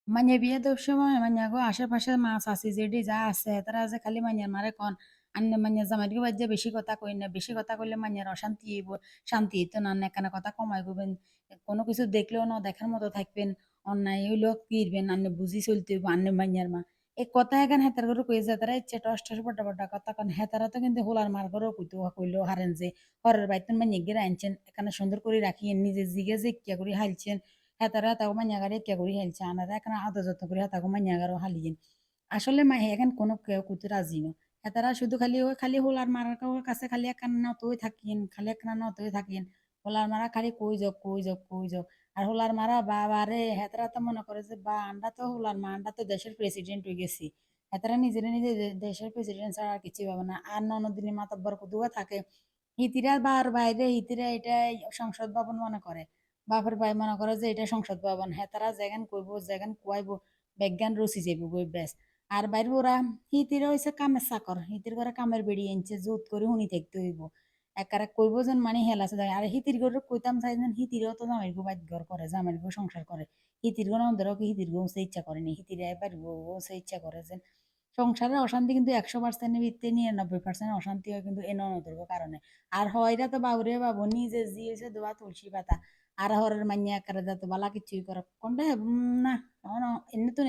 মানে বিয়ে দেওয়ার সময় মানে গো আশেপাশে মাছ আছে যেডি যা আছে তারা যে খালি মানে মারে কন আন্নে মানে জামাইকে বাজ্যে বেশি কথা কই না বেশি কথা কইলে মাইয়ার অশান্তি হইব শান্তি হইতো না এখানে কথা কমাই কইবেন কোনো কিছু দেখলেও না দেখার মতো থাকবেন অন্যায় হইলেও কিরবেন আন্নে বুঝি চলতে হইব আন্নে মাইয়ার মা এই কথা এখান হেতার করে কই যে তারা ইচ্ছে টস টস বড় বড় কথা কন হেতারা তো কিন্তু হোলার মার করেও কইলেও হারেন যে হরের বাইতন মাইয়া গিয়ে আনছেন এখানে সুন্দর করে রাখিয়েন নিজে জিগে যে কিয়া করে হালছেন হেতারা তাও মাইয়াগারে কিয়া করে হেলছে আনারা এখানে আদর যত্ন করে হেতাগো মাইয়াগারও হালিয়েন আসলে মা এখন কোনো কেউ কুতু রাজি ন হেতারা শুধু খালি ওই খালি হোলার মারার কাছে খালি একখান নতই থাকিন খালি একখানা নতই থাকিন হোলার মারা খালি কই যাও কই যাও কই যাও আর হোলার মারা বাবা রে হেতারা তো মনে করে যে বা আমরা তো হোলার মা আমরা তো দেশের প্রেসিডেন্ট হয়ে গেছি হেতারা নিজেরা নিজে দেশের প্রেসিডেন্ট ছাড়া আর কিছুই পাবে না আর ননদিনী মাতব্বর কুতুয়া থাকে হিতিরা বার বাইরে হিতিরা এটা সংসদ ভবন মনে করে বাপের ভাই মনে করে যে এটা সংসদ ভবন হ্যাঁ তারা যেখান কইব যেখান কুয়াইব বিজ্ঞান রসি যাইব গই ব্যাস আর বাইরে ওরা হিতিরা হইছে কামের চাকর হিতির করে কামের বেড়ি এনছে জোত করে শুনি থাকতে হইব একারে কইব যেন মানে হেলা আছে আর হিতির ঘরে কইতাম চাই যেন হিতিরও তো জামাইর গো বাদ ঘর করে জামাইর গো সংসার করে হিতির গো নন্দরও কি হিতির গো সে ইচ্ছা করেনি হিতির এবার গো সে ইচ্ছা করে যে সংসারের অশান্তি কিন্তু 100% ভিত্তি 99% অশান্তি হয় কিন্তু এই ননদের কারণে আর হয়রা তো বাবুরে বাবু নিজে জি হয়েছে দোয়া তুলসী পাতা আর হরের মাইয়া আকারে যাতে বালা কিছুই করো কোনটা না অন এনে তো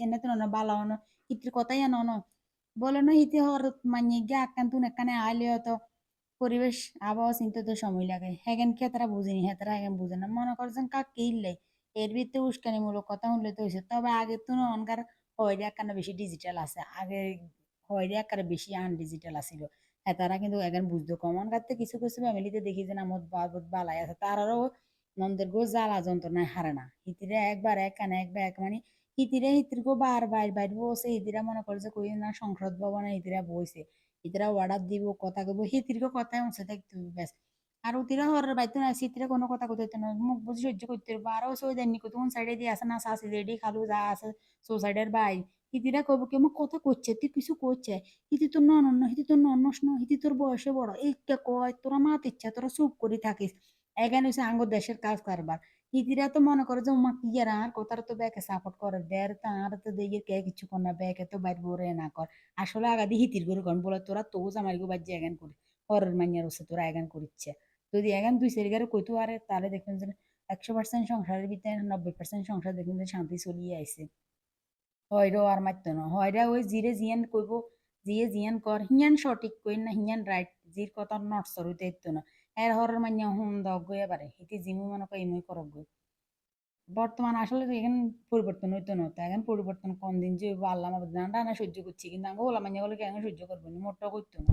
এনে তো না বালা অন ইতির কথাই আনো ন বলে না ইতি হর মাইয়া গিয়ে আকান তুন এখানে আইলে তো পরিবেশ আবহাওয়া চিন্তা তো সময় লাগে হ্যাঁ কে তারা বুঝিনি হ্যাঁ তারা হ্যাঁ বুঝে না মনে করছেন কাক কিনলে এর ভিতরে উস্কানিমূলক কথা শুনলে তো হয়েছে তবে আগে তো অনকার হয়রা একখানা বেশি ডিজিটাল আছে আগে হয়রা একবারে বেশি ডিজিটাল আছিল হ্যাঁ তারা কিন্তু এখন বুঝতো কমন কাটতে কিছু কিছু ফ্যামিলিতে দেখি যে না মত বাবদ বালাই আছে তারারও নন্দের গো জ্বালা যন্ত্রণায় হারে না হিতিরে একবার এক কানে একবার এক মানে হিতিরে হিতির গো বার বাইর বাইর বসে হিতিরা মনে করে যে কই না সংসদ ভবনে হিতিরা বইছে হিতিরা অর্ডার দিব কথা কব হিতির গো কথায় অংশে থাকতে ব্যাস আর উতিরা হরের বাইতো না সিতিরা কোনো কথা কইতে না মুখ বুঝি সহ্য করতে পারবো আরো সই দেননি কত কোন সাইডে দিয়ে আছে না সাসি রেডি খালু যা আছে সোসাইডের বাই হিতিরা কইব কি আমার কথা কইছে তুই কিছু কইছে হিতি তোর ননন্য হিতি তোর ননস ন হিতি তোর বয়সে বড় এই কে কয় তোরা মাত ইচ্ছা তোরা চুপ করে থাকিস এখানে হচ্ছে আঙ্গ দেশের কাজ কারবার হিতিরা তো মনে করে যে উমা কি আর কথার তো ব্যাকে সাপোর্ট করে দের তার তো দেখে কে কিছু কর না ব্যাকে তো বাইর বরে না কর আসলে আগাদি হিতির গরু গন বলে তোরা তো জামাই গো বাজ্যে এগান করি হরের মাইয়ার হচ্ছে তোরা এগান করিচ্ছে যদি এগান দুই সেরিগারে কইতো আরে তাহলে দেখবেন যে 100% সংসারের ভিতরে 90% সংসার দেখবেন যে শান্তি চলিয়ে আইছে হয়রো আর মাত্য না হয়রা ওই জিরে জিয়ান কইব জিয়ে জিয়ান কর হিয়ান সঠিক কই না হিয়ান রাইট জির কথা নটসর হইতে ইত্য না এর হরের মাইয়া হুন দাও গইয়া পারে হিতে জিমু মনে কই ইমুই করক গই বর্তমান আসলে তো এখন পরিবর্তন হইতো না তো এখন পরিবর্তন কোন দিন যে হইবো আল্লাহ মাবুদ জানা না সহ্য করছি কিন্তু আঙ্গ ওলা মাইয়া বলে কি এখন সহ্য করবো না মোটেও করতো না